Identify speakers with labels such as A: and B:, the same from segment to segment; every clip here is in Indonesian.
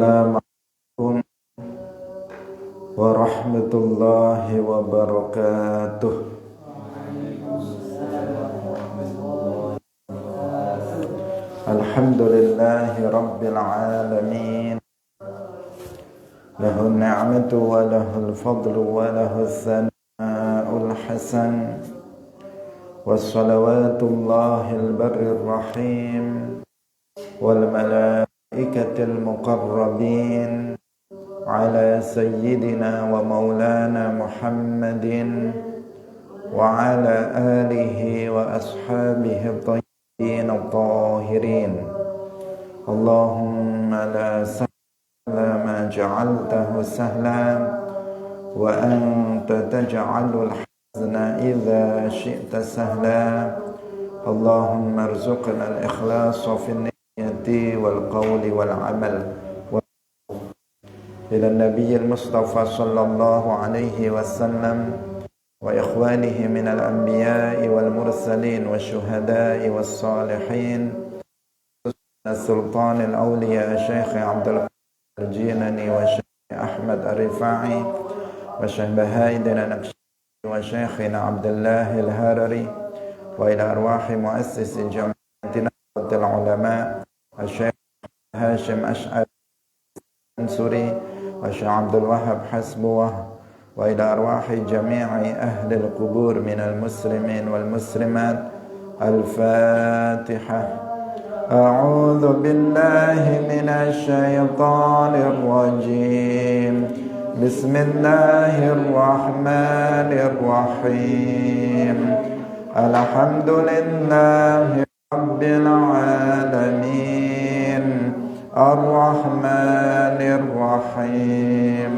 A: Assalamualaikum warahmatullahi wabarakatuh. Alhamdulillahi rabbil alamin. Lahun ni'matu wa lahul fadlu wa lahus sana'ul hasan. Wassalawatullahil barrir rahim wal malaikatil muqarrabin ala sayyidina wa maulana Muhammadin wa ala alihi wa ashabihi at-tayyibin at-tahirin. Allahumma la sahla ma ja'altahu sahlan wa anta taj'alul hazna idza syi'ta sahla. Allahumma arzuqna al-ikhlasa fi an-niyyati wal qawli wal amal. Ila Nabiyil Mustafa sallallahu alaihi wasallam wa ikhwanihi minal anbiya'i wal mursalin wa syuhada'i was salihin Sultanil awliya Syekh Abdul Qadir Jilani wa Syekh Ahmad Ar-Rifa'i wa Syekh Bahaidin An-Naqshbandi wa Syekhina Abdullahil Harari wa ila arwahi muassisi jama'atina ulama Syekh Hashim Ash'ari Ansuri wa Syekh Abdul Wahab Hasbuwah wa ila arwahi jami'i ahli al-qubur minal muslimin wal muslimat. Al-Fatihah. A'udzu billahi minasy syaithanir rajim. Bismillahirrahmanirrahim. Alhamdulillahi rabbil alamin. Ar-Rahmanir Rahim.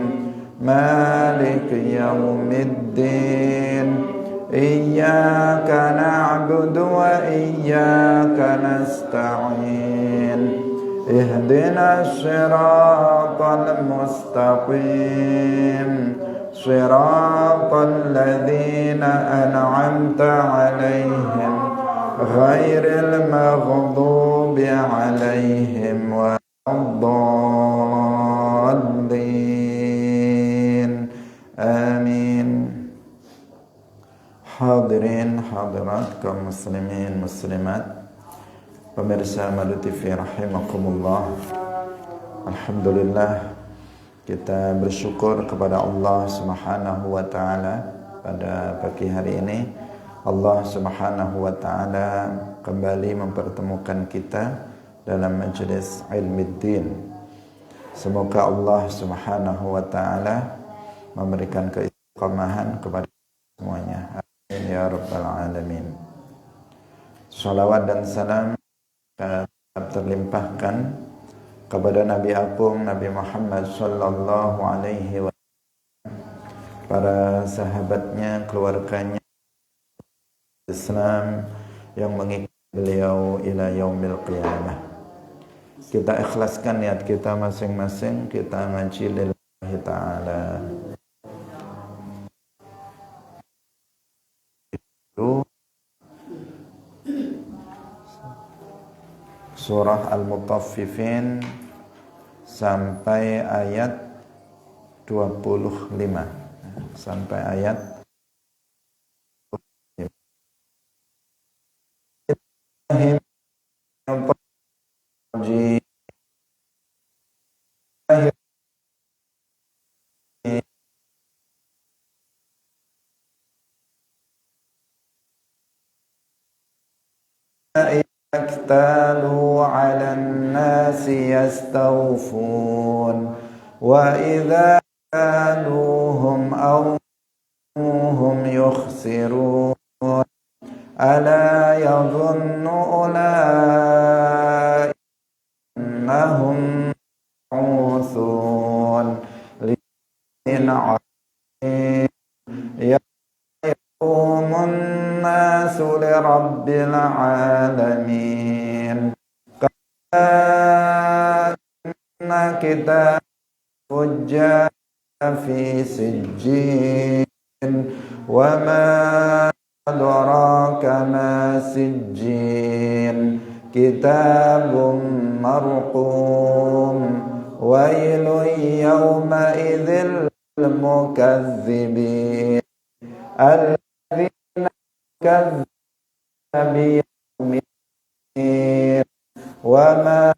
A: Maliki yaumiddin. Iyyaka na'budu wa iyyaka nasta'in. Ihdinas siratal mustaqim. Siratal ladzina an'amta 'alaihim ghairil maghdubi 'alaihim waladdallin. Amin. Hadirin hadirat kaum muslimin muslimat, pemirsa Madu TV rahimakumullah. Alhamdulillah, kita bersyukur kepada Allah Subhanahu wa taala pada pagi hari ini. Allah Subhanahu wa taala kembali mempertemukan kita dalam majelis Ilmiddin. Semoga Allah Subhanahu wa taala memberikan keistiqomahan kepada semuanya. Amin ya rabbal alamin. Salawat dan salam terlimpahkan kepada Nabi Agung Nabi Muhammad sallallahu alaihi wasallam, para sahabatnya, keluarganya, Islam yang mengikuti beliau ila yaumil qiyamah. Kita ikhlaskan niat kita masing-masing, kita ngaji lillahi ta'ala. Surah Al-Mutaffifin sampai ayat 25, sampai ayat 25. Yaktalu 'alan nasi yastawfun wa idza kaluhum aw hum yukhsirun ala yadhunnu ulaika annahum ma'usun lin 'alim yaqumun nasu li rabbil alamin. Inna kita fujja fi sijjin wa ma adraka ma sijjin kitabun marqum wailun yawma idzil mukazzibin alladzina kazzabu biyaumiddin wa ma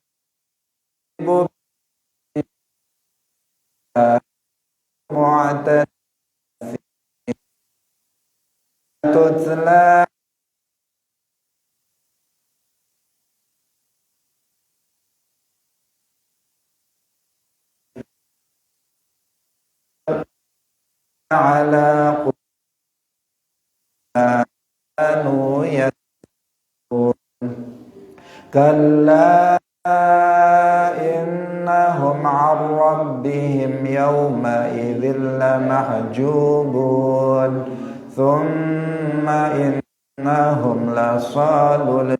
A: mu'tad tutla ala qulanu yakun kalla innahum 'an rabbihim yawma idzil lamahjubun thumma innahum lasalul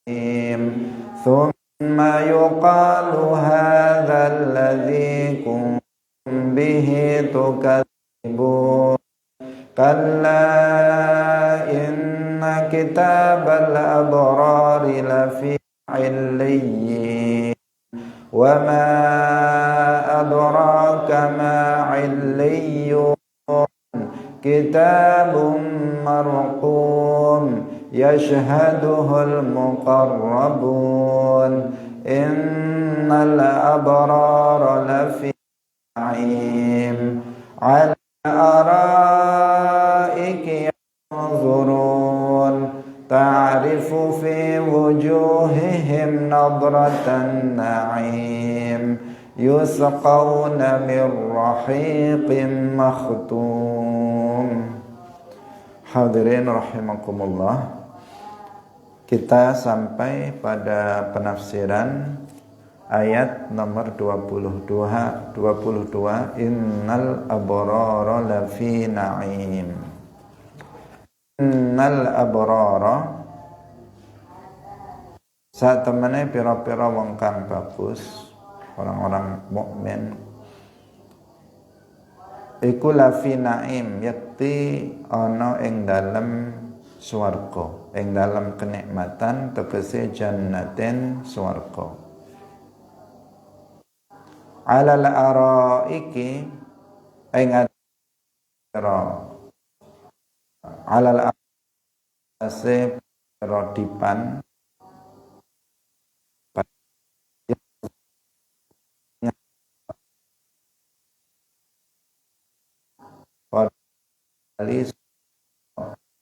A: jahim thumma yuqalu hadzal ladzi kuntum bihi tukadzibun kalla inna kitabal abrari lafi 'illiyyin wa ma adraka ma 'illiyyun kitabun marqum yashhaduhul muqarrabun innal abrara lafi na'im 'ala araiki yanzurun ta'rifu fi wujuhihim nadratan na'im yusqawna min rahiqin makhtum. Hadirin rahimakumullah, kita sampai pada penafsiran ayat nomor 22 innal abrara lafi na'im. Innal abrara saat temene pira-pira wong kang bagus, orang-orang mukmin iku lafi na'im, yakti ana ing dalem swarga, ing dalem kenikmatan, tegese jannatin swarga. Alal araiki ing alal arase rodipan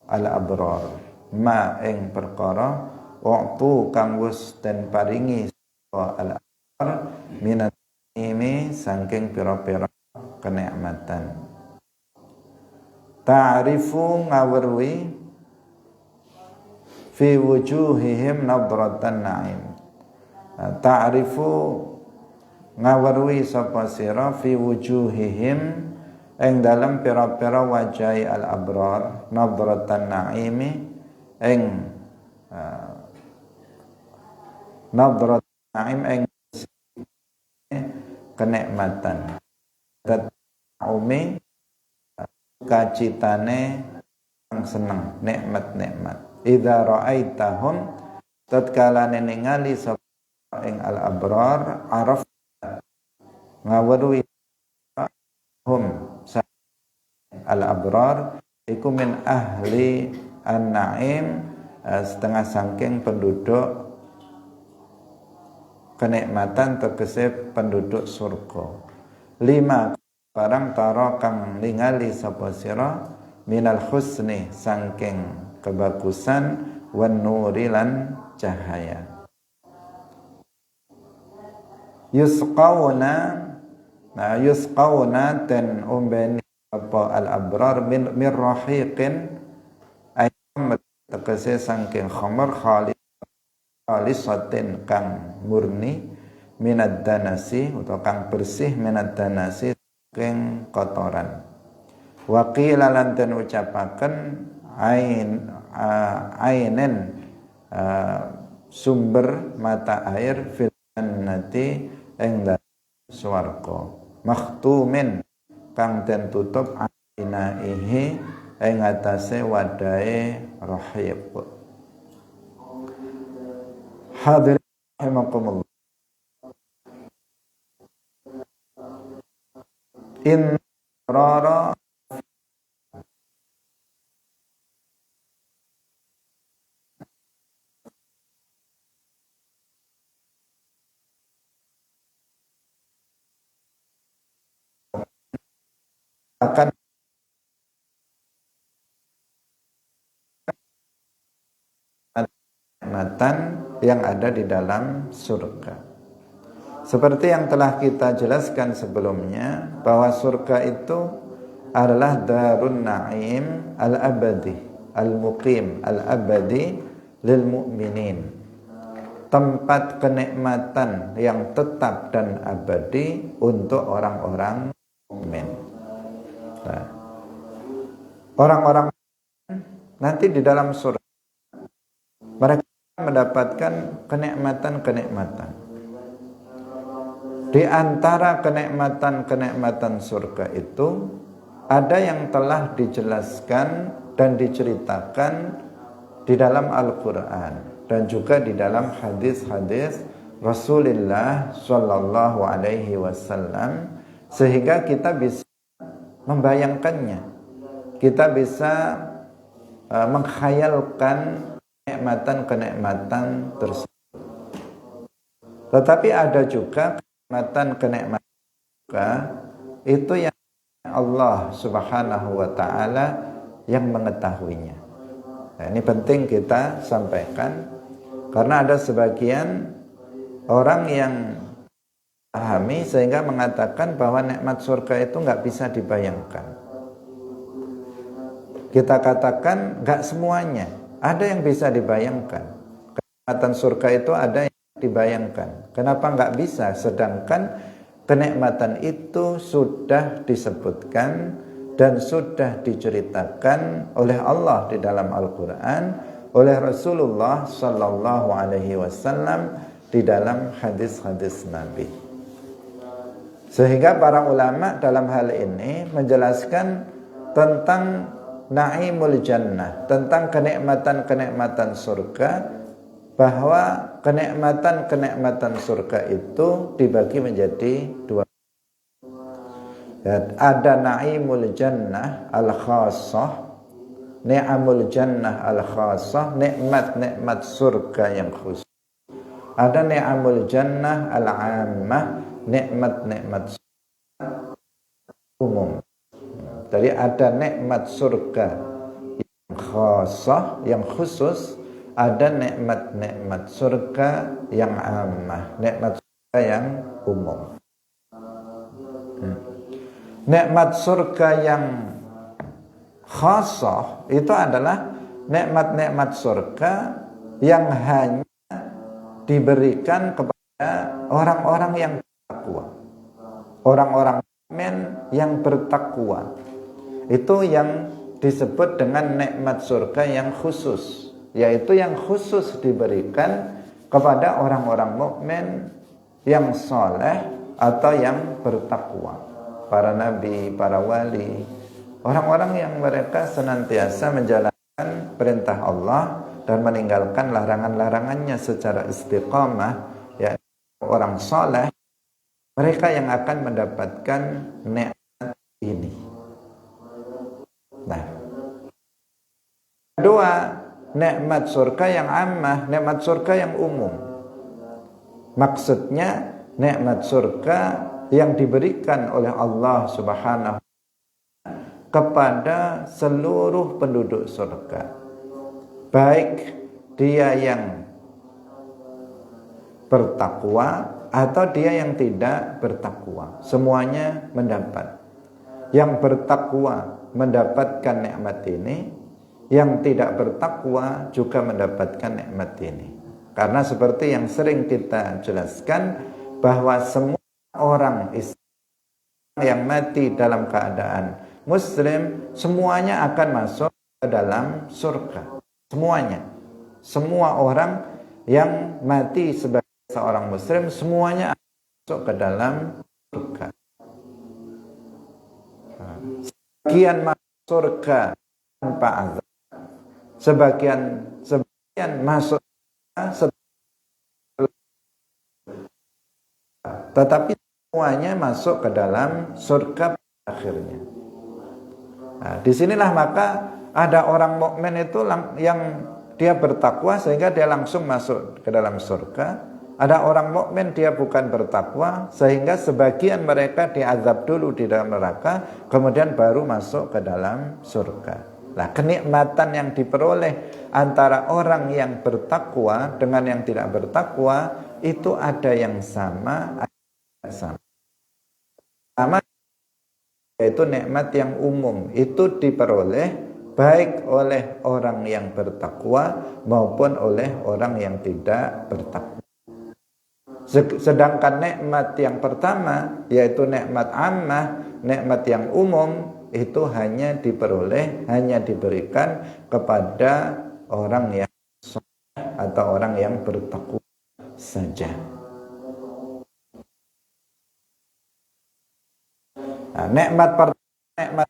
A: al-abrar ma ing perkara waktu kang wis den paringi sapa al-abrar minat ini saking pira-pira kenikmatan. Ta'rifu ngawruhi fi wujuhihim nadratan na'im. Ta'rifu ngawruhi sapa sira fi wujuhihim ing dalam pira-pira wajahi al-abrar nadratan na'imi ing nadratan na'im ing kenikmatan umi kacitane yang seneng nikmat-nikmat idza ra'aitahum tatkala ningali sapa ing al-abrar araf ngawruhi hum al-abrar iku min ahli an-na'im, setengah saking penduduk kenikmatan, tegese penduduk surga. 5 barang tara kang ningali sapa sira minal husni saking kebagusan wan nuri lan cahaya. Yusqawna ten umbeni apa al-abrar min rahiqin ayam tegese saking khamar khalisatin kang murni minad danasi utawa kang bersih minad danasi saking kotoran. Wa qila lan ten ucapaken ainen sumber mata air fil jannati ing swarga makhtumin kang den tutup ainaihi ing atase wadahe rahib. Hadirin rahimakumullah, in rara akan kenikmatan yang ada di dalam surga. Seperti yang telah kita jelaskan sebelumnya, bahwa surga itu adalah darun na'im al-abadi, al-muqim, al-abadi lil mu'minin. Tempat kenikmatan yang tetap dan abadi untuk orang-orang mukmin. Nah, orang-orang nanti di dalam surga mereka mendapatkan kenikmatan-kenikmatan. Di antara kenikmatan-kenikmatan surga itu ada yang telah dijelaskan dan diceritakan di dalam Al-Quran dan juga di dalam hadis-hadis Rasulullah Shallallahu Alaihi Wasallam, sehingga kita bisa membayangkannya, kita bisa mengkhayalkan kenikmatan-kenikmatan tersebut. Tetapi ada juga kenikmatan itu yang Allah Subhanahu wa Ta'ala yang mengetahuinya. Nah, ini penting kita sampaikan, karena ada sebagian orang yang pahami sehingga mengatakan bahwa nikmat surga itu nggak bisa dibayangkan. Kita katakan nggak semuanya, ada yang bisa dibayangkan. Kenikmatan surga itu ada yang dibayangkan. Kenapa nggak bisa? Sedangkan kenikmatan itu sudah disebutkan dan sudah diceritakan oleh Allah di dalam Al-Quran, oleh Rasulullah Sallallahu Alaihi Wasallam di dalam hadis-hadis Nabi. Sehingga para ulama dalam hal ini menjelaskan tentang Naimul Jannah, tentang kenikmatan-kenikmatan surga, bahwa kenikmatan-kenikmatan surga itu dibagi menjadi dua. Ada Naimul Jannah al-khassah, Ni'amul Jannah al-khassah, nikmat-nikmat surga yang khusus. Ada Ni'amul Jannah al-ammah, nikmat-nikmat umum. Jadi ada nikmat surga yang khassah, yang khusus, ada nikmat-nikmat surga yang ammah, nikmat surga yang umum. Nikmat surga yang khassah itu adalah nikmat-nikmat surga yang hanya diberikan kepada orang-orang yang bertakwa, orang-orang mukmin yang bertakwa. Itu yang disebut dengan nikmat surga yang khusus, yaitu yang khusus diberikan kepada orang-orang mukmin yang saleh atau yang bertakwa, para nabi, para wali, orang-orang yang mereka senantiasa menjalankan perintah Allah dan meninggalkan larangan-larangannya secara istiqamah, ya, orang saleh, mereka yang akan mendapatkan nikmat ini. Nah, kedua, nikmat surga yang ammah, nikmat surga yang umum. Maksudnya nikmat surga yang diberikan oleh Allah Subhanahu kepada seluruh penduduk surga, baik dia yang bertakwa atau dia yang tidak bertakwa, semuanya mendapat. Yang bertakwa mendapatkan nikmat ini, yang tidak bertakwa juga mendapatkan nikmat ini. Karena seperti yang sering kita jelaskan, bahwa semua orang Islam yang mati dalam keadaan Muslim, semuanya akan masuk ke dalam surga. Semuanya. Semua orang yang mati sebagai seorang Muslim, semuanya akan masuk ke dalam surga. Sebagian masuk surga tanpa azab, sebagian masuk surga, tetapi semuanya masuk ke dalam surga akhirnya. Nah, disinilah maka ada orang mukmin itu yang dia bertakwa sehingga dia langsung masuk ke dalam surga. Ada orang mukmin dia bukan bertakwa sehingga sebagian mereka diazab dulu di dalam neraka, kemudian baru masuk ke dalam surga. Nah, kenikmatan yang diperoleh antara orang yang bertakwa dengan yang tidak bertakwa itu ada yang sama, ada yang sama. Sama yaitu nikmat yang umum, itu diperoleh baik oleh orang yang bertakwa maupun oleh orang yang tidak bertakwa. Sedangkan nikmat yang pertama yaitu nikmat ammah, nikmat yang umum, itu hanya diperoleh, hanya diberikan kepada orang yang saleh atau orang yang bertakwa saja. Nah, nikmat pertama, nikmat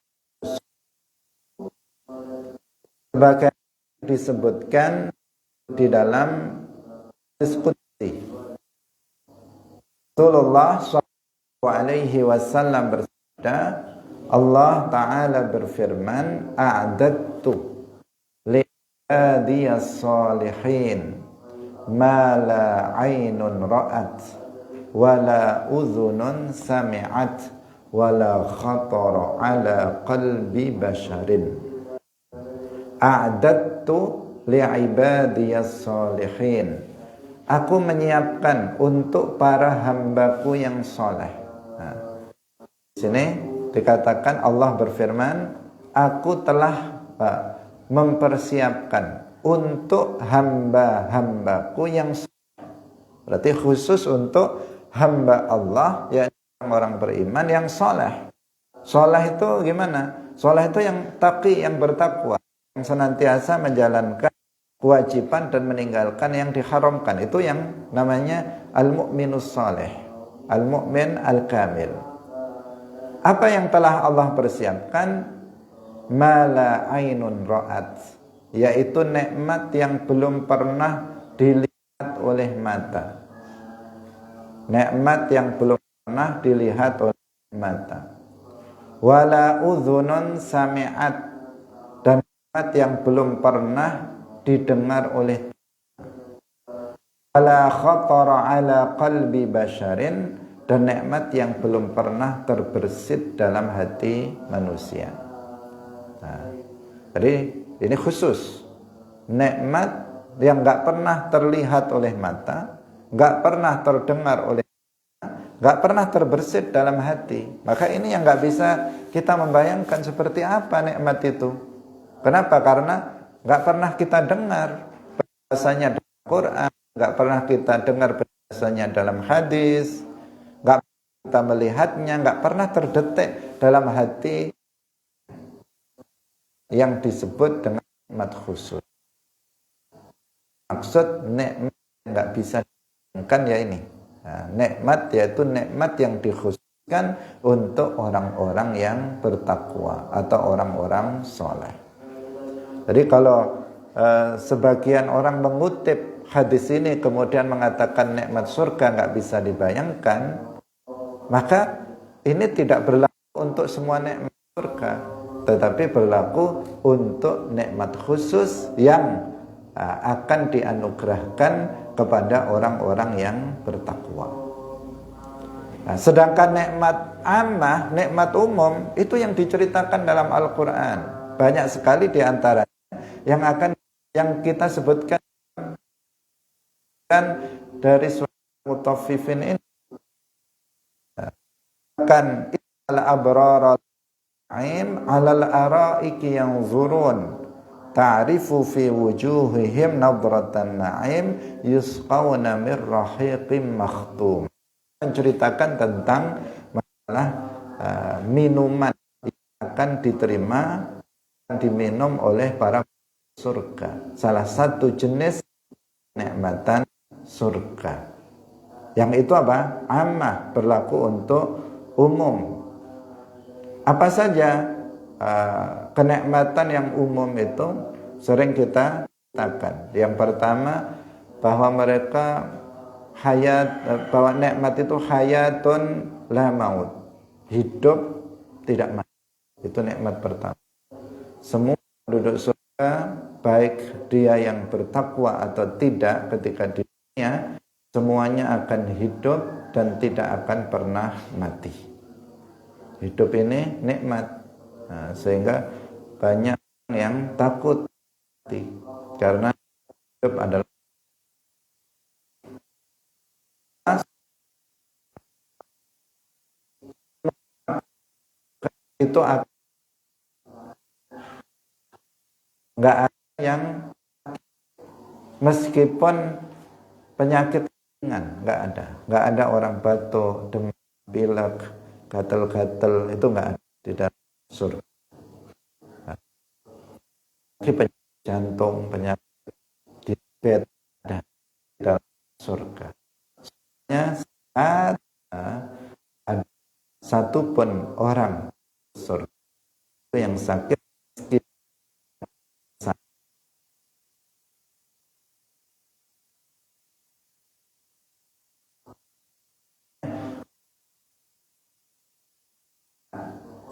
A: sebagai disebutkan di dalam diskusi. Rasulullah SAW bersabda, Allah Ta'ala berfirman, a'adadtu li'adiyas salihin ma la aynun ra'at wa la udhunun sami'at wa la khatara ala qalbi basharin. A'adadtu li'ibadiyas salihin, aku menyiapkan untuk para hambaku yang soleh. Nah, di sini dikatakan Allah berfirman, aku telah mempersiapkan untuk hamba-hambaku yang soleh. Berarti khusus untuk hamba Allah, yaitu orang beriman yang soleh. Soleh itu gimana? Soleh itu yang taqi, yang bertakwa, yang senantiasa menjalankan kewajiban dan meninggalkan yang diharamkan. Itu yang namanya al-mu'minus salih, al-mu'min al-kamil. Apa yang telah Allah persiapkan? Ma la ainun ra'at, yaitu nikmat yang belum pernah dilihat oleh mata. Nikmat yang belum pernah dilihat oleh mata. Wala udhunun sami'at, dan nikmat yang belum pernah didengar oleh, wala khatara ala qalbi basharin, dan nikmat yang belum pernah terbersit dalam hati manusia. Nah, jadi ini khusus nikmat yang enggak pernah terlihat oleh mata, enggak pernah terdengar oleh, enggak pernah terbersit dalam hati. Maka ini yang enggak bisa kita membayangkan seperti apa nikmat itu. Kenapa? Karena enggak pernah kita dengar bahasanya dalam Quran, enggak pernah kita dengar bahasanya dalam hadis, enggak pernah kita melihatnya, enggak pernah terdetek dalam hati yang disebut dengan nikmat khusus. Maksud nikmat enggak bisa dibayangkan ya ini. Nah, nikmat yaitu nikmat yang dikhususkan untuk orang-orang yang bertakwa atau orang-orang soleh. Jadi kalau sebagian orang mengutip hadis ini kemudian mengatakan nikmat surga nggak bisa dibayangkan, maka ini tidak berlaku untuk semua nikmat surga, tetapi berlaku untuk nikmat khusus yang akan dianugerahkan kepada orang-orang yang bertakwa. Nah, sedangkan nikmat ammah, nikmat umum, itu yang diceritakan dalam Al-Quran. Banyak sekali di antara yang kita sebutkan dari surat Mutaffifin ini, kan al-abrar al-na'im 'alal ara'iki yanzurun ta'rifu fi wujuhihim nadratan na'im yusqawna min rahiqim makhtum. Menceritakan tentang masalah minuman yang akan diterima dan diminum oleh para surga. Salah satu jenis nikmatan surga. Yang itu apa? Ammah, berlaku untuk umum. Apa saja kenikmatan yang umum itu sering kita katakan. Yang pertama, bahwa mereka bahwa nikmat itu hayatun la maut, hidup tidak mati. Itu nikmat pertama. Semua penduduk surga, baik dia yang bertakwa atau tidak ketika di dunia, semuanya akan hidup dan tidak akan pernah mati. Hidup ini nikmat. Nah, sehingga banyak yang takut mati karena hidup adalah itu nggak ada yang meskipun penyakit ringan, nggak ada orang batuk, demam, pilek, gatal-gatal, itu nggak ada di dalam surga. Penyakit jantung, penyakit diabetes ada di dalam surga. Saat ada satupun orang surga yang sakit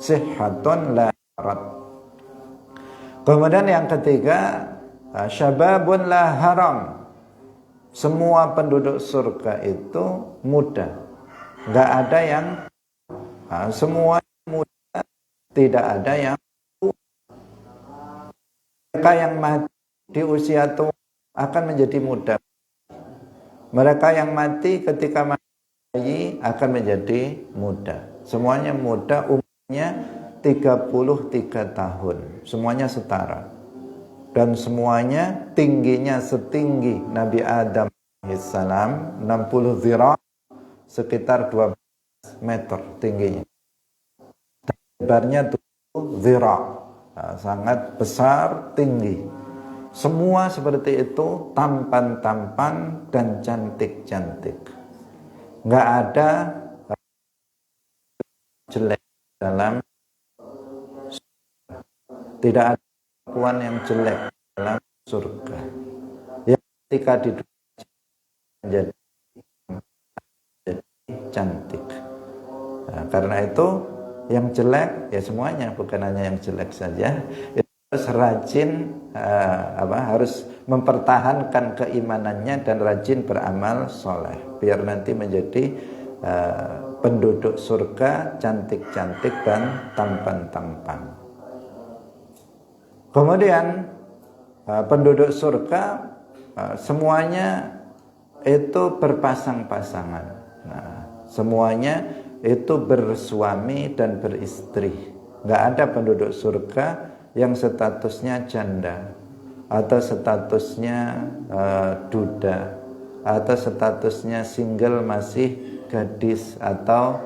A: sihatun la harat. Kemudian yang ketiga, syababun la haram. Semua penduduk surga itu muda. Enggak ada yang semua muda, tidak ada yang tua. Mereka yang mati di usia tua akan menjadi muda. Mereka yang mati ketika bayi akan menjadi muda. Semuanya muda, umurnya 33 tahun. Semuanya setara. Dan semuanya tingginya setinggi Nabi Adam AS, 60 zira, sekitar 12 meter tingginya. Lebarnya 7 zira, sangat besar, tinggi. Semua seperti itu, tampan-tampan dan cantik-cantik. Nggak ada jelek dalam surga. Tidak ada perempuan yang jelek dalam surga. Yang ketika di dunia menjadi cantik. Nah, karena itu yang jelek ya semuanya, bukan hanya yang jelek saja. Harus rajin harus mempertahankan keimanannya dan rajin beramal soleh biar nanti menjadi penduduk surga cantik-cantik dan tampan-tampan. Kemudian penduduk surga semuanya itu berpasang-pasangan. Nah, semuanya itu bersuami dan beristri. Nggak ada penduduk surga yang statusnya janda atau statusnya duda atau statusnya single masih gadis atau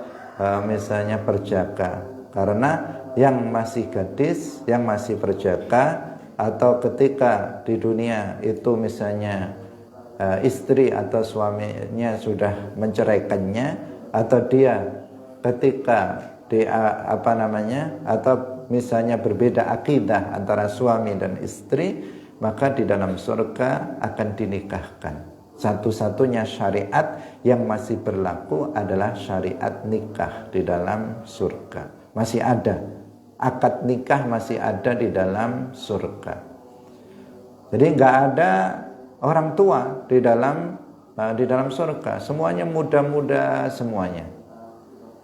A: misalnya perjaka. Karena yang masih gadis, yang masih perjaka atau ketika di dunia itu misalnya istri atau suaminya sudah menceraikannya, atau dia ketika atau misalnya berbeda akidah antara suami dan istri, maka di dalam surga akan dinikahkan. Satu-satunya syariat yang masih berlaku adalah syariat nikah di dalam surga. Masih ada, akad nikah masih ada di dalam surga. Jadi nggak ada orang tua di dalam surga. Semuanya muda-muda semuanya.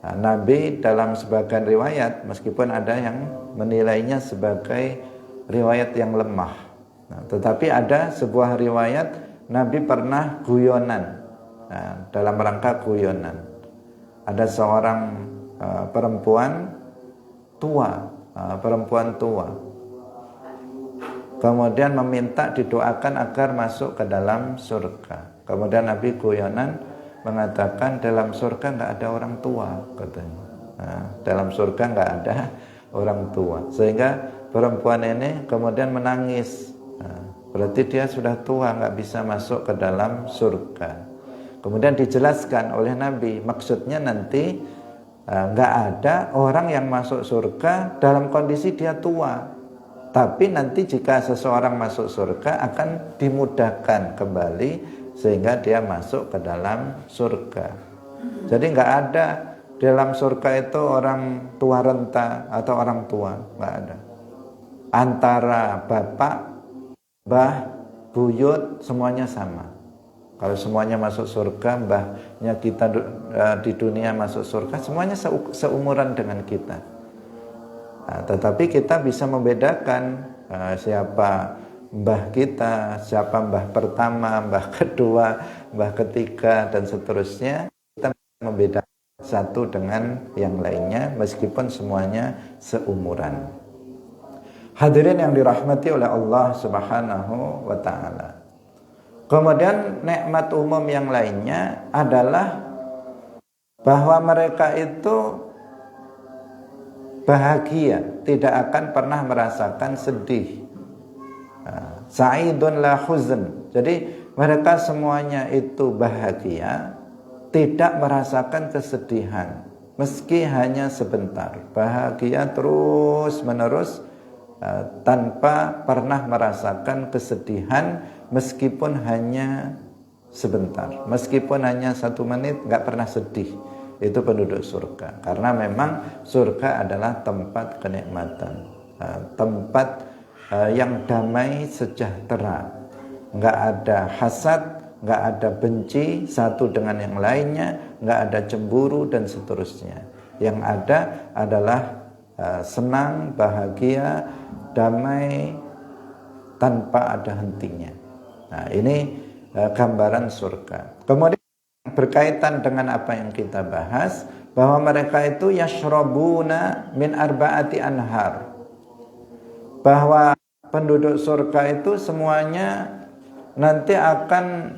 A: Nah, Nabi dalam sebagian riwayat, meskipun ada yang menilainya sebagai riwayat yang lemah, tetapi ada sebuah riwayat Nabi pernah guyonan, dalam rangka guyonan. Ada seorang perempuan tua, kemudian meminta didoakan agar masuk ke dalam surga. Kemudian Nabi guyonan mengatakan dalam surga nggak ada orang tua, katanya. Nah, dalam surga nggak ada orang tua, sehingga perempuan ini kemudian menangis. Nah, berarti dia sudah tua, nggak bisa masuk ke dalam surga. Kemudian dijelaskan oleh Nabi, maksudnya nanti nggak ada orang yang masuk surga dalam kondisi dia tua. Tapi nanti jika seseorang masuk surga akan dimudahkan kembali sehingga dia masuk ke dalam surga. Jadi nggak ada dalam surga itu orang tua renta atau orang tua, nggak ada. Antara bapak, mbah, buyut semuanya sama. Kalau semuanya masuk surga, mbahnya kita di dunia masuk surga, semuanya seumuran dengan kita. Nah, tetapi kita bisa membedakan siapa mbah kita, siapa mbah pertama, mbah kedua, mbah ketiga, dan seterusnya. Kita membedakan satu dengan yang lainnya meskipun semuanya seumuran. Hadirin yang dirahmati oleh Allah Subhanahu wa ta'ala. Kemudian nikmat umum yang lainnya adalah bahwa mereka itu bahagia, tidak akan pernah merasakan sedih. Sa'idun la huzn. Jadi mereka semuanya itu bahagia, tidak merasakan kesedihan, meski hanya sebentar. Bahagia terus menerus tanpa pernah merasakan kesedihan, meskipun hanya sebentar, meskipun hanya 1 menit, nggak pernah sedih. Itu penduduk surga, karena memang surga adalah tempat kenikmatan, tempat yang damai sejahtera, nggak ada hasad, nggak ada benci satu dengan yang lainnya, nggak ada cemburu dan seterusnya. Yang ada adalah senang, bahagia, damai tanpa ada hentinya. Nah, ini gambaran surga. Kemudian berkaitan dengan apa yang kita bahas, bahwa mereka itu yashrabuna min arba'ati anhar, bahwa penduduk surga itu semuanya nanti akan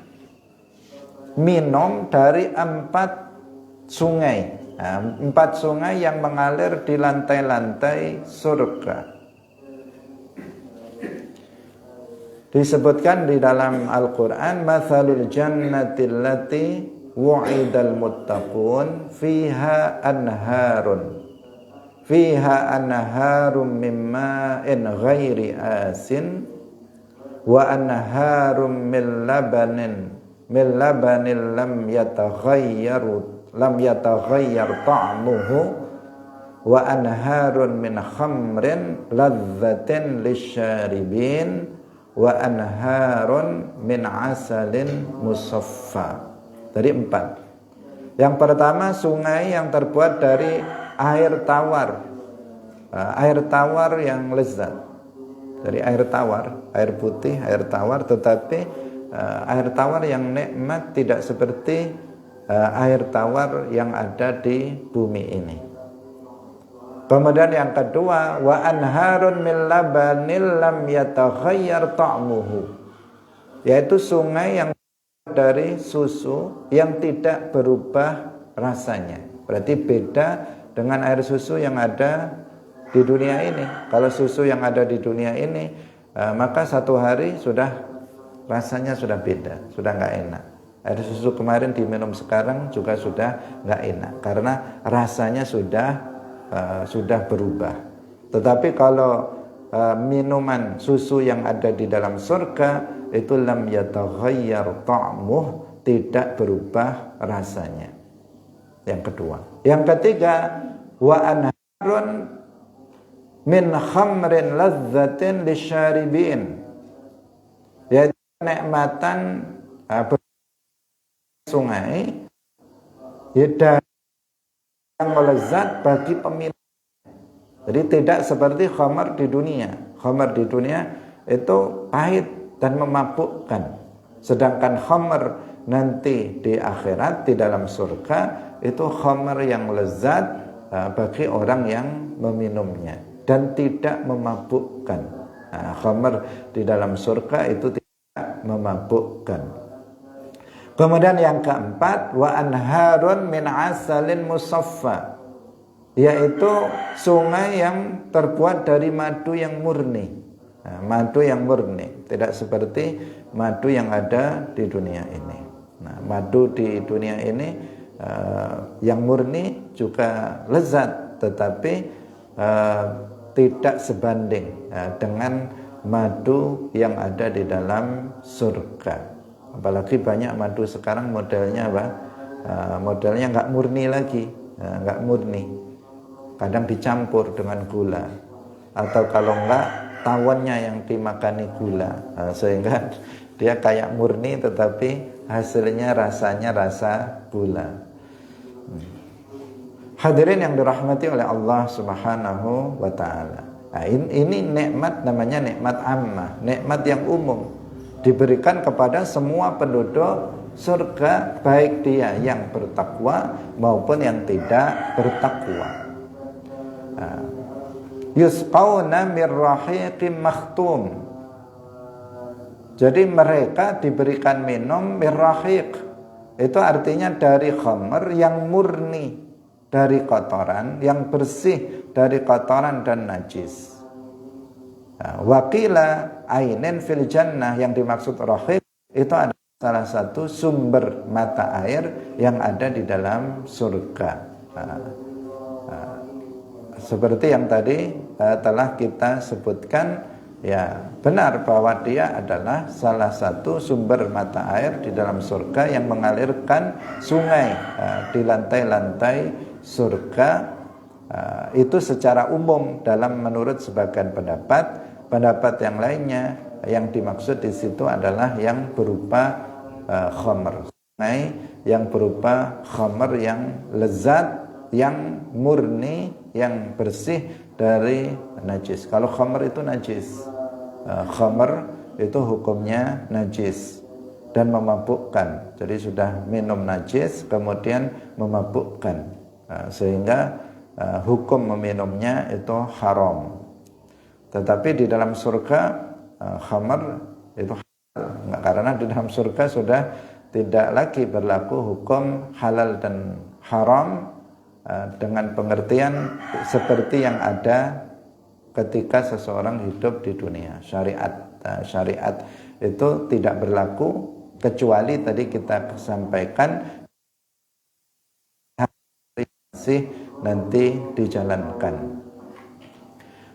A: minum dari 4 sungai. Nah, 4 sungai yang mengalir di lantai-lantai surga. Disebutkan di dalam Al-Quran, mathalul jannati allati wu'idal muttaqun fiha anharun min ma'in ghairi asin wa anharum min labanin lam yataghayyar ta'muhu wa anharun min khamrin ladzatin lisyaribin wa anharun min asalin musaffa. Dari 4. Yang pertama, sungai yang terbuat dari air tawar, air tawar yang lezat. Dari air tawar, air putih, air tawar, tetapi air tawar yang nikmat, tidak seperti air tawar yang ada di bumi ini. Kemudian yang kedua, wa anharun min labanil lam yataghayyar ta'muhu, yaitu sungai yang dari susu yang tidak berubah rasanya. Berarti beda dengan air susu yang ada di dunia ini. Kalau susu yang ada di dunia ini, maka 1 hari sudah rasanya sudah beda, sudah nggak enak. Air susu kemarin diminum sekarang juga sudah nggak enak, karena rasanya sudah berubah. Tetapi kalau minuman susu yang ada di dalam surga itu lam yataghayyar ta'muh, tidak berubah rasanya. Yang kedua. Yang ketiga, wa anharun min khamrin ladzatin lisyaribin, yaitu kenikmatan sungai yang melezat bagi peminum. Jadi tidak seperti khamar di dunia. Khamar di dunia itu pahit dan memabukkan. Sedangkan khamar nanti di akhirat, di dalam surga, itu khamar yang lezat bagi orang yang meminumnya dan tidak memabukkan. Nah, khamar di dalam surga itu tidak memabukkan. Kemudian yang keempat, wa anharun min asalin musaffa, yaitu sungai yang terbuat dari madu yang murni. Nah, madu yang murni, tidak seperti madu yang ada di dunia ini. Nah, madu di dunia ini yang murni juga lezat, tetapi tidak sebanding dengan madu yang ada di dalam surga. Apalagi banyak madu sekarang modelnya apa? Modelnya nggak murni lagi, enggak murni. Kadang dicampur dengan gula, atau kalau enggak tawonnya yang dimakani gula, sehingga dia kayak murni tetapi hasilnya rasanya rasa gula. Hadirin yang dirahmati oleh Allah Subhanahu wa taala. Nah, ini nikmat, namanya nikmat ammah, nikmat yang umum, diberikan kepada semua penduduk surga, baik dia yang bertakwa maupun yang tidak bertakwa. Yusqawna mir rahiqim makhtum. Jadi mereka diberikan minum mir rahiq. Itu artinya dari khamr yang murni dari kotoran, yang bersih dari kotoran dan najis. Waqila ainin fil jannah, yang dimaksud rahiq itu adalah salah satu sumber mata air yang ada di dalam surga. Seperti yang tadi telah kita sebutkan, ya benar bahwa dia adalah salah satu sumber mata air di dalam surga yang mengalirkan sungai di lantai-lantai surga. Itu secara umum dalam menurut sebagian pendapat yang lainnya yang dimaksud di situ adalah yang berupa khamr, sungai yang berupa khamr yang lezat, yang murni, yang bersih dari najis. Kalau khamr itu najis, khamr itu hukumnya najis dan memabukkan. Jadi sudah minum najis kemudian memabukkan, sehingga hukum meminumnya itu haram. Tetapi di dalam surga khamr itu halal, karena di dalam surga sudah tidak lagi berlaku hukum halal dan haram dengan pengertian seperti yang ada ketika seseorang hidup di dunia. Syariat itu tidak berlaku kecuali tadi kita sampaikan masih nanti dijalankan.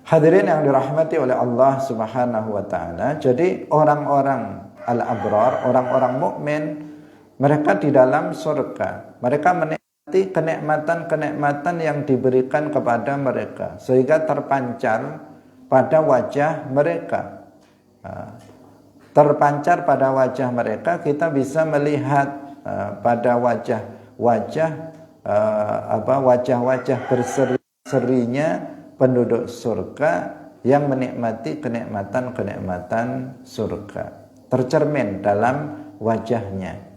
A: Hadirin yang dirahmati oleh Allah Subhanahu wa taala, jadi orang-orang al-abrar, orang-orang mukmin, mereka di dalam surga, mereka menikmati kenikmatan-kenikmatan yang diberikan kepada mereka sehingga terpancar pada wajah mereka. Terpancar pada wajah mereka, kita bisa melihat pada wajah-wajah berseri-serinya penduduk surga yang menikmati kenikmatan-kenikmatan surga, tercermin dalam wajahnya.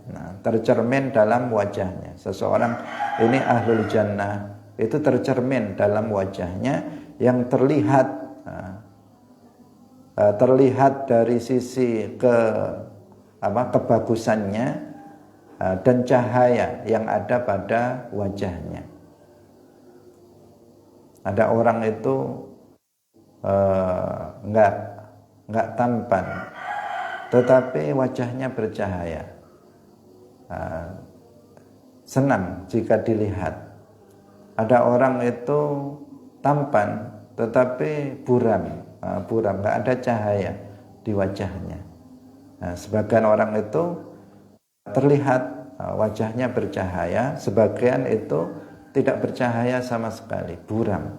A: Tercermin dalam wajahnya. Seseorang ini ahlul jannah, itu tercermin dalam wajahnya, yang terlihat dari sisi kebagusannya dan cahaya yang ada pada wajahnya. Ada orang itu enggak tampan, tetapi wajahnya bercahaya. Senang jika dilihat. Ada orang itu tampan tetapi buram, enggak ada cahaya di wajahnya. Sebagian orang itu terlihat wajahnya bercahaya, sebagian itu tidak bercahaya sama sekali, buram.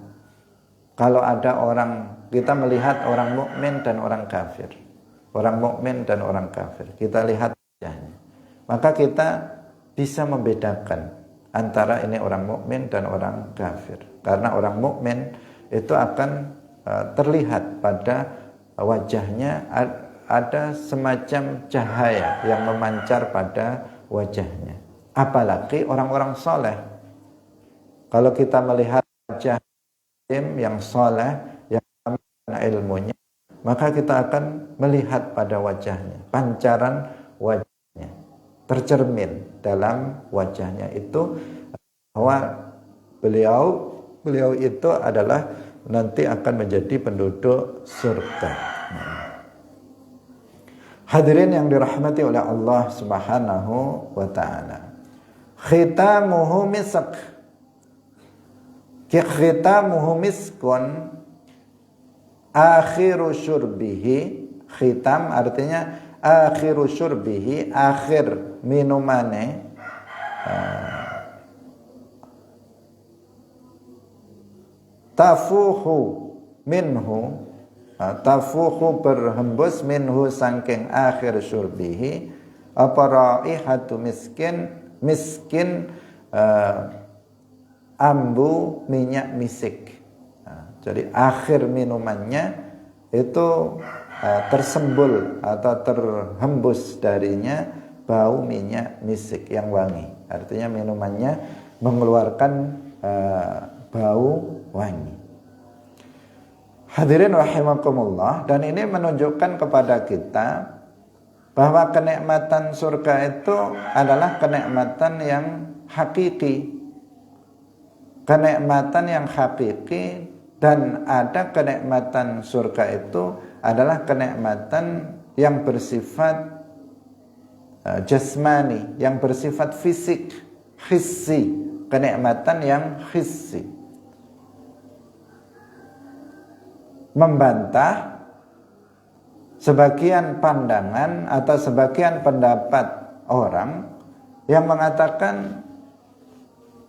A: Kalau ada orang, kita melihat orang mukmin dan orang kafir, orang mukmin dan orang kafir, kita lihat wajahnya, maka kita bisa membedakan antara ini orang mukmin dan orang kafir. Karena orang mukmin itu akan terlihat pada wajahnya ada semacam cahaya yang memancar pada wajahnya. Apalagi orang-orang soleh. Kalau kita melihat wajah yang soleh, yang ilmunya, maka kita akan melihat pada wajahnya, pancaran wajahnya, tercermin dalam wajahnya itu bahwa beliau itu adalah nanti akan menjadi penduduk surga. Hadirin yang dirahmati oleh Allah Subhanahu wa taala. Khitamuhu misk. Khitamuhu miskun, akhiru syurbihi. Khitam artinya akhiru syurbihi, akhir minumane. tafuhu minhu, tafuhu berhembus minhu saking akhir syurbihi apa raihatu miskin ambu minyak misik. Jadi akhir minumannya itu tersembul atau terhembus darinya bau minyak misik yang wangi. Artinya minumannya mengeluarkan bau wangi. Hadirin rahimakumullah, dan ini menunjukkan kepada kita bahwa kenikmatan surga itu adalah kenikmatan yang hakiki. Kenikmatan yang hakiki, dan ada kenikmatan surga itu adalah kenikmatan yang bersifat jasmani, yang bersifat fisik, hissi, kenikmatan yang hissi. Membantah sebagian pandangan atau sebagian pendapat orang yang mengatakan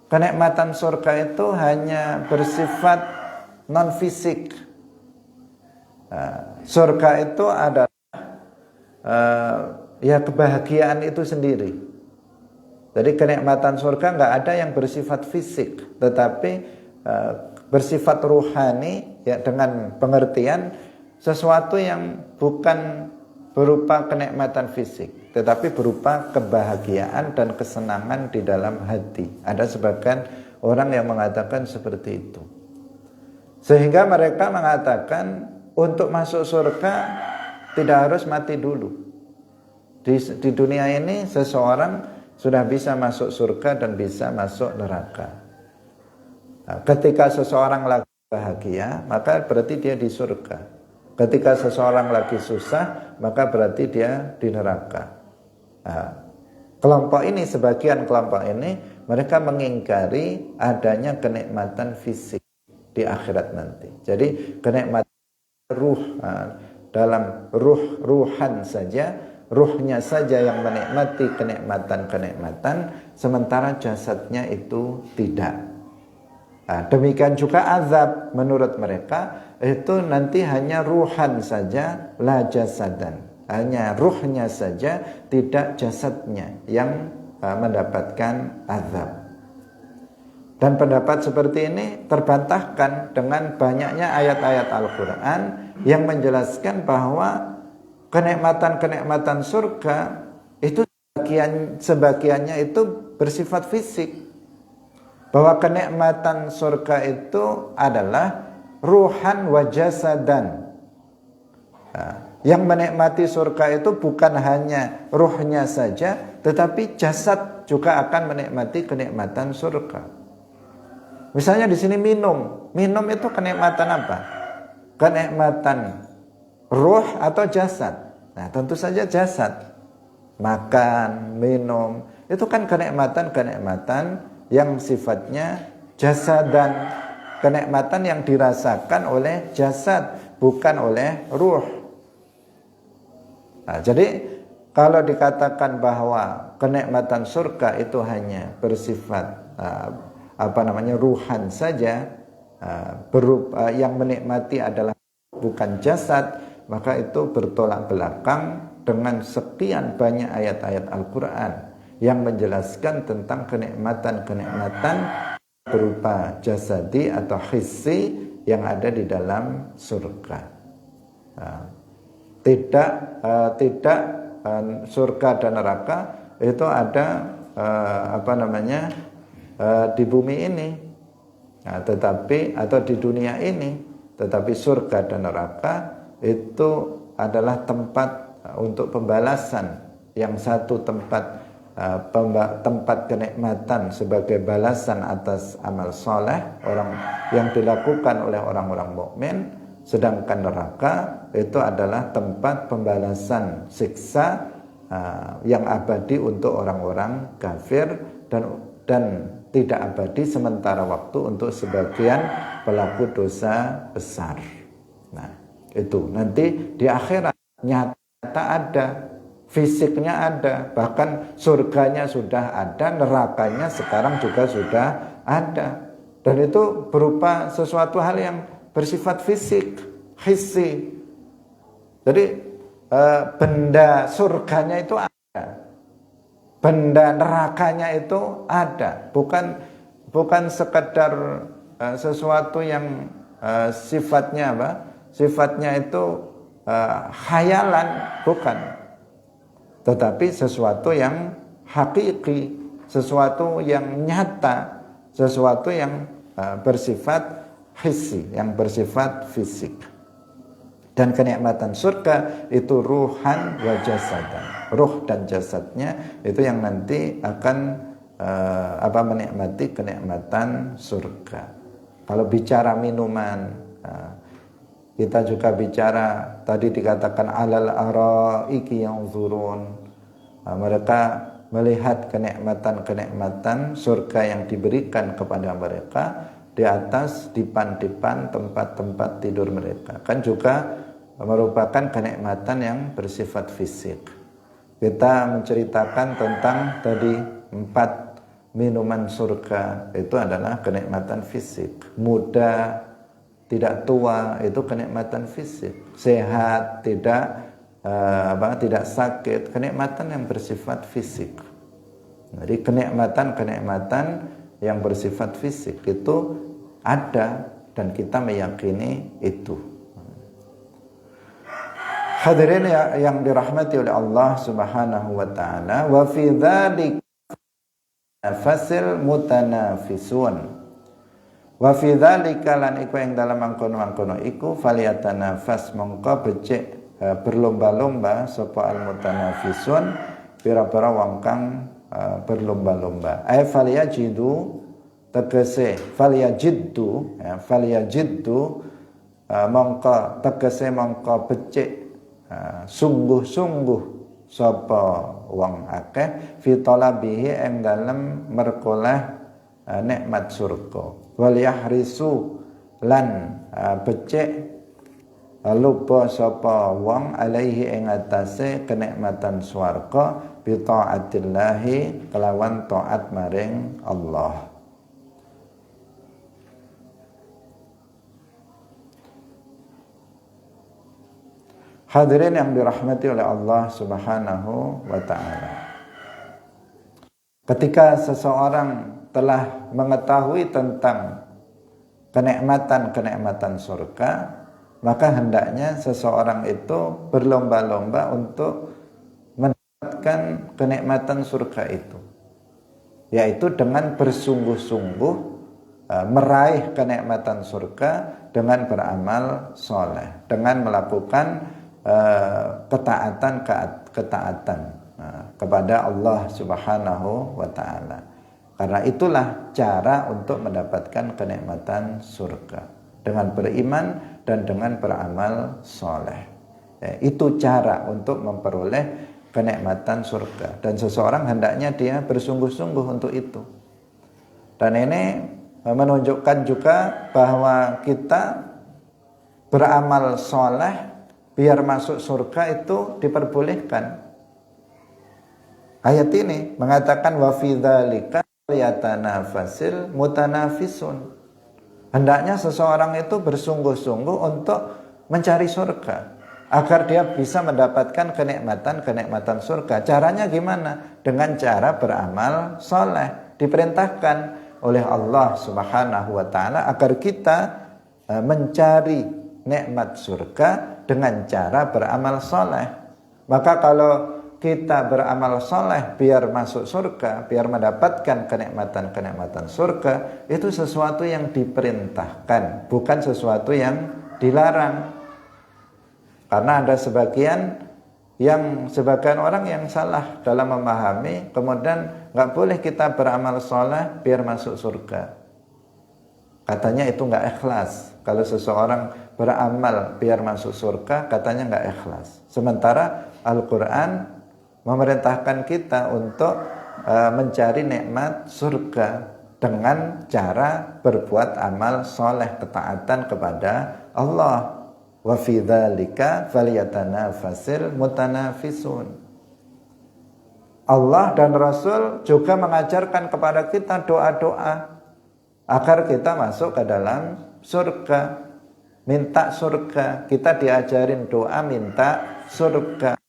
A: kenikmatan surga itu hanya bersifat non fisik. Surga itu adalah ya kebahagiaan itu sendiri. Jadi kenikmatan surga nggak ada yang bersifat fisik, tetapi bersifat ruhani, ya, dengan pengertian sesuatu yang bukan berupa kenikmatan fisik, tetapi berupa kebahagiaan dan kesenangan di dalam hati. Ada sebagian orang yang mengatakan seperti itu, sehingga mereka mengatakan untuk masuk surga tidak harus mati dulu. Di dunia ini seseorang sudah bisa masuk surga dan bisa masuk neraka. Nah, ketika seseorang lagi bahagia, maka berarti dia di surga. Ketika seseorang lagi susah, maka berarti dia di neraka. Nah, kelompok ini, sebagian kelompok ini, mereka mengingkari adanya kenikmatan fisik di akhirat nanti. Jadi kenikmatan ruh, dalam ruhan saja, ruhnya saja yang menikmati kenikmatan-kenikmatan, sementara jasadnya itu tidak. Demikian juga azab menurut mereka itu nanti hanya ruhan saja, la jasadan, hanya ruhnya saja, tidak jasadnya yang mendapatkan azab. Dan pendapat seperti ini terbantahkan dengan banyaknya ayat-ayat Al-Quran yang menjelaskan bahwa kenikmatan-kenikmatan surga itu sebagiannya itu bersifat fisik. Bahwa kenikmatan surga itu adalah ruhan wa jasadan. Yang menikmati surga itu bukan hanya ruhnya saja, tetapi jasad juga akan menikmati kenikmatan surga. Misalnya di sini minum itu kenikmatan apa? Kenikmatan ruh atau jasad? Nah, tentu saja jasad. Makan, minum, itu kan kenikmatan-kenikmatan yang sifatnya jasadan, kenikmatan yang dirasakan oleh jasad, bukan oleh ruh. Nah, jadi kalau dikatakan bahwa kenikmatan surga itu hanya bersifat ruhan saja, yang menikmati adalah bukan jasad, maka itu bertolak belakang dengan sekian banyak ayat-ayat Al-Quran yang menjelaskan tentang kenikmatan-kenikmatan berupa jasadi atau hissi yang ada di dalam surga. Tidak surga dan neraka itu ada di bumi ini, tetapi atau di dunia ini, tetapi surga dan neraka itu adalah tempat untuk pembalasan. Yang satu tempat kenikmatan sebagai balasan atas amal soleh orang yang dilakukan oleh orang-orang mukmin, sedangkan neraka itu adalah tempat pembalasan siksa yang abadi untuk orang-orang kafir dan tidak abadi sementara waktu untuk sebagian pelaku dosa besar. Nah, itu nanti di akhirat nyata ada, fisiknya ada, bahkan surganya sudah ada, nerakanya sekarang juga sudah ada. Dan itu berupa sesuatu hal yang bersifat fisik, hissi. Jadi benda surganya itu ada, benda nerakanya itu ada, bukan sekedar sesuatu yang sifatnya apa? Sifatnya itu khayalan, bukan. Tetapi sesuatu yang hakiki, sesuatu yang nyata, sesuatu yang bersifat hissi, yang bersifat fisik. Dan kenikmatan surga itu ruhan wa jasadan. Ruh dan jasadnya itu yang nanti akan menikmati kenikmatan surga. Kalau bicara minuman, kita juga bicara, tadi dikatakan alal araiki yanzurun. Mereka melihat kenikmatan-kenikmatan surga yang diberikan kepada mereka di atas dipan-dipan tempat-tempat tidur mereka. Kan juga merupakan kenikmatan yang bersifat fisik. Kita menceritakan tentang tadi 4 minuman surga, itu adalah kenikmatan fisik. Muda, tidak tua, itu kenikmatan fisik. Sehat, tidak sakit, kenikmatan yang bersifat fisik. Jadi kenikmatan yang bersifat fisik itu ada dan kita meyakini itu. Hadirin yang dirahmati oleh Allah Subhanahu wa taala, wa fi dzalika fasil mutanafisun. Wa fi dzalika lan iku ing dalam mangkono-mangkono iku falyatanafas mongko becik berlomba-lomba sapa al-mutanafisun, pira-pira wong kang berlomba-lomba. Ay falyajidu tegese falyajiddu, mongko tegese mongko becik sungguh-sungguh sapa wong akeh fi talabihi ing dalem merkoleh nikmat surga. Wal yahrisu lan becik lupa sapa wong alaihi ing atase kenikmatan swarga bi taatillahi kelawan taat maring Allah. Hadirin yang dirahmati oleh Allah Subhanahu wa taala. Ketika seseorang telah mengetahui tentang kenikmatan-kenikmatan surga, maka hendaknya seseorang itu berlomba-lomba untuk mendapatkan kenikmatan surga itu, yaitu dengan bersungguh-sungguh meraih kenikmatan surga dengan beramal soleh, dengan melakukan ketaatan kepada Allah Subhanahu wa taala. Karena itulah cara untuk mendapatkan kenikmatan surga, dengan beriman dan dengan beramal soleh. Itu cara untuk memperoleh kenikmatan surga, dan seseorang hendaknya dia bersungguh-sungguh untuk itu. Dan ini menunjukkan juga bahwa kita beramal soleh biar masuk surga itu diperbolehkan. Ayat ini mengatakan wa fi dzalika yatanafasil mutanafisun. Hendaknya seseorang itu bersungguh-sungguh untuk mencari surga agar dia bisa mendapatkan kenikmatan surga. Caranya gimana? Dengan cara beramal soleh. Diperintahkan oleh Allah Subhanahu wa taala agar kita mencari nikmat surga dengan cara beramal soleh. Maka kalau kita beramal soleh biar masuk surga, biar mendapatkan kenikmatan surga, itu sesuatu yang diperintahkan, bukan sesuatu yang dilarang. Karena ada sebagian orang yang salah dalam memahami, kemudian nggak boleh kita beramal soleh biar masuk surga. Katanya itu nggak ikhlas. Kalau seseorang beramal biar masuk surga, katanya nggak ikhlas. Sementara Al-Quran memerintahkan kita untuk mencari nikmat surga dengan cara berbuat amal soleh, ketaatan kepada Allah. Wa fi dzalika falyatanafasil mutanafisun. Allah dan Rasul juga mengajarkan kepada kita doa-doa agar kita masuk ke dalam surga. Minta surga. Kita diajarin doa minta surga.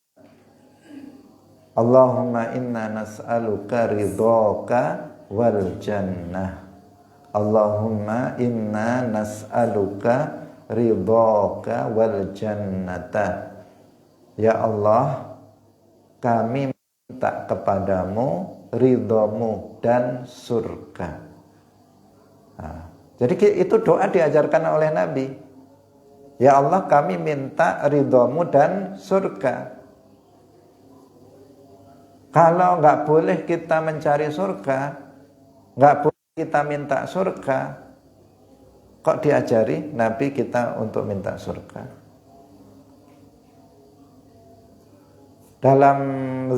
A: Allahumma inna nas'aluka ridhaka wal jannah. Allahumma inna nas'aluka ridhaka wal jannata. Ya Allah, kami minta kepadamu ridhamu dan surga. Jadi itu doa diajarkan oleh Nabi. Ya Allah, kami minta ridhamu dan surga. Kalau nggak boleh kita mencari surga, nggak boleh kita minta surga, kok diajari Nabi kita untuk minta surga? Dalam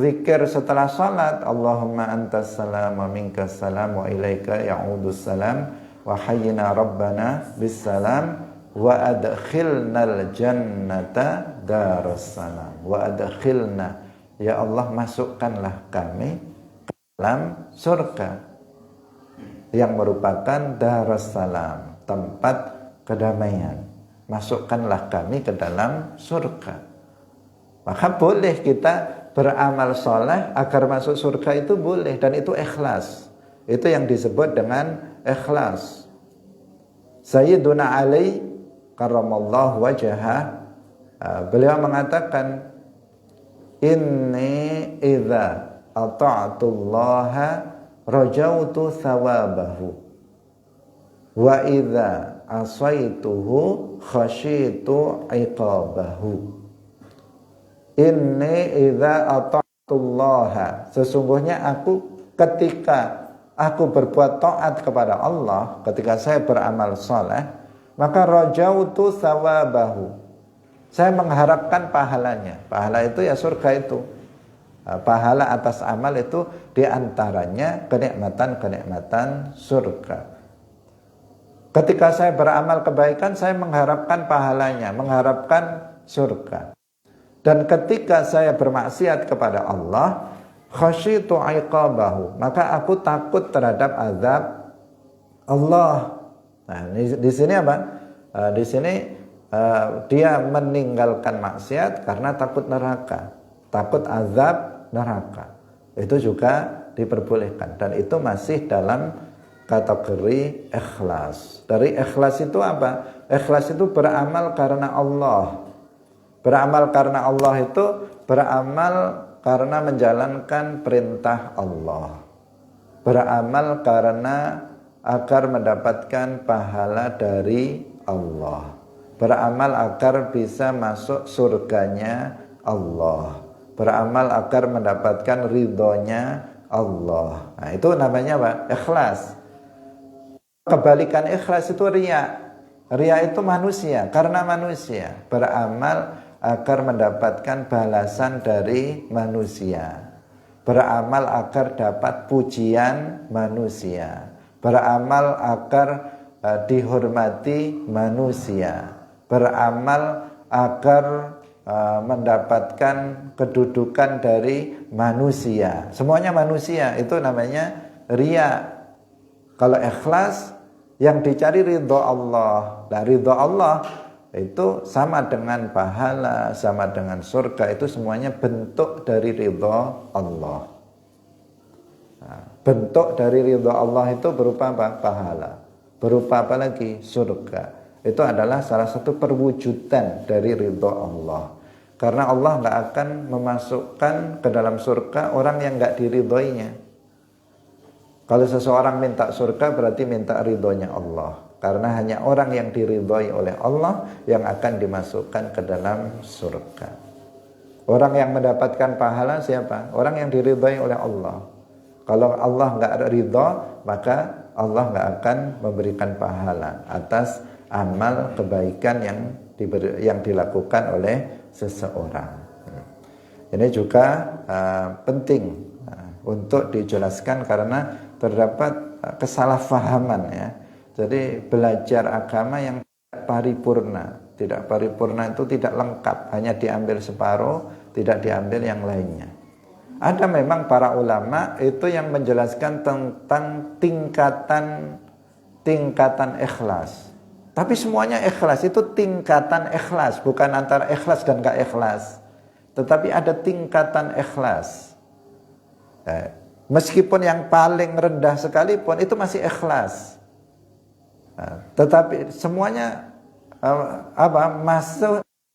A: zikir setelah salat, Allahumma antas salam wa minkas salam wa ilaika ya'udus salam wa hayyina rabbana bis salam wa adkhilnal jannata darussalam. Wa adkhilna, ya Allah, masukkanlah kami ke dalam surga yang merupakan darussalam, tempat kedamaian. Masukkanlah kami ke dalam surga. Maka boleh kita beramal soleh agar masuk surga, itu boleh, dan itu ikhlas. Itu yang disebut dengan ikhlas. Sayyiduna Ali karramallahu wajhah, beliau mengatakan, inni idza ata'tullaha rajautu thawabahu wa idza asaituhu khasyitu iqabahu. Inni idza ata'tullaha, sesungguhnya aku ketika aku berbuat taat kepada Allah, ketika saya beramal soleh, maka rajautu thawabahu, saya mengharapkan pahalanya. Pahala itu ya surga itu. Pahala atas amal itu diantaranya kenikmatan-kenikmatan surga. Ketika saya beramal kebaikan, saya mengharapkan pahalanya, mengharapkan surga. Dan ketika saya bermaksiat kepada Allah, khasyitu iqabahu, maka aku takut terhadap azab Allah. Nah, di sini apa? Di sini dia meninggalkan maksiat karena takut neraka, takut azab neraka. Itu juga diperbolehkan, dan itu masih dalam kategori ikhlas. Dari ikhlas itu apa? Ikhlas itu beramal karena Allah. Beramal karena Allah itu beramal karena menjalankan perintah Allah. Beramal karena agar mendapatkan pahala dari Allah. Beramal agar bisa masuk surganya Allah. Beramal agar mendapatkan ridhonya Allah. Nah, itu namanya apa? Ikhlas. Kebalikan ikhlas itu riya. Riya itu manusia, karena manusia beramal agar mendapatkan balasan dari manusia. Beramal agar dapat pujian manusia. Beramal agar dihormati manusia. Beramal agar mendapatkan kedudukan dari manusia. Semuanya manusia, itu namanya riya. Kalau ikhlas, yang dicari ridho Allah. Nah, ridho Allah itu sama dengan pahala, sama dengan surga, itu semuanya bentuk dari ridho Allah. Nah, bentuk dari ridho Allah itu berupa apa? Pahala. Berupa apa lagi? Surga. Itu adalah salah satu perwujudan dari ridho Allah. Karena Allah nggak akan memasukkan ke dalam surga orang yang nggak diridhoinya. Kalau seseorang minta surga berarti minta ridhonya Allah. Karena hanya orang yang diridhoi oleh Allah yang akan dimasukkan ke dalam surga. Orang yang mendapatkan pahala siapa? Orang yang diridhoi oleh Allah. Kalau Allah nggak ridho, maka Allah nggak akan memberikan pahala atas amal kebaikan yang dilakukan oleh seseorang. Ini juga penting untuk dijelaskan karena terdapat kesalahpahaman ya. Jadi belajar agama yang tidak paripurna itu tidak lengkap, hanya diambil separuh, tidak diambil yang lainnya. Ada memang para ulama itu yang menjelaskan tentang tingkatan tingkatan ikhlas. Tapi semuanya ikhlas, itu tingkatan ikhlas, bukan antara ikhlas dan gak ikhlas. Tetapi ada tingkatan ikhlas. Meskipun yang paling rendah sekalipun itu masih ikhlas. Tetapi semuanya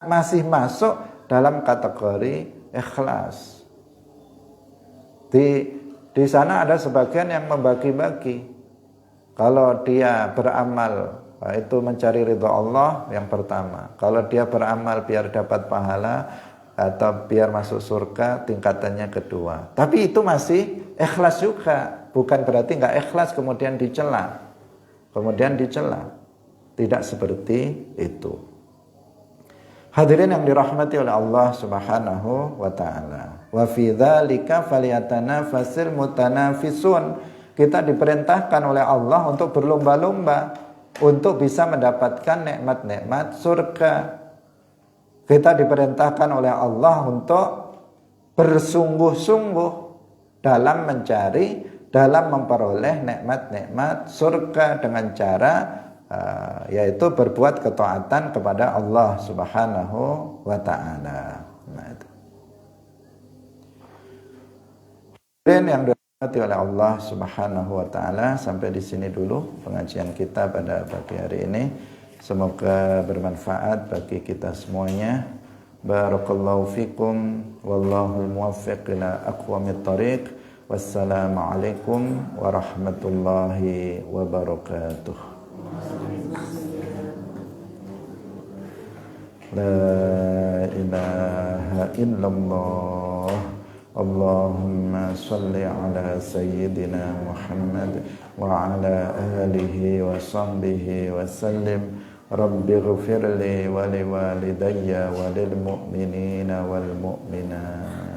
A: masih masuk dalam kategori ikhlas. Di sana ada sebagian yang membagi-bagi. Kalau dia beramal itu mencari ridha Allah yang pertama. Kalau dia beramal biar dapat pahala atau biar masuk surga, tingkatannya kedua. Tapi itu masih ikhlas juga. Bukan berarti nggak ikhlas kemudian dicela. Tidak seperti itu. Hadirin yang dirahmati oleh Allah Subhanahu wa taala. Wa fi dzalika falyatanafasil mutanafisun. Kita diperintahkan oleh Allah untuk berlomba-lomba untuk bisa mendapatkan nikmat-nikmat surga. Kita diperintahkan oleh Allah untuk bersungguh-sungguh dalam mencari, dalam memperoleh nikmat-nikmat surga dengan cara yaitu berbuat ketaatan kepada Allah Subhanahu wa taala. Nah, itu. Dan yang dirahmati oleh Allah Subhanahu wa taala, sampai di sini dulu pengajian kita pada pagi hari ini. Semoga bermanfaat bagi kita semuanya. Barakallahu fikum wallahul muwaffiq ila aqwamit thariq. Wassalamualaikum warahmatullahi wabarakatuh. La ilaha illallah. Allahumma salli ala sayyidina Muhammad wa ala alihi wa sahbihi wa sallim. Rabbi ghfirli wa liwalidayya wa lil mu'minina wal mu'minat.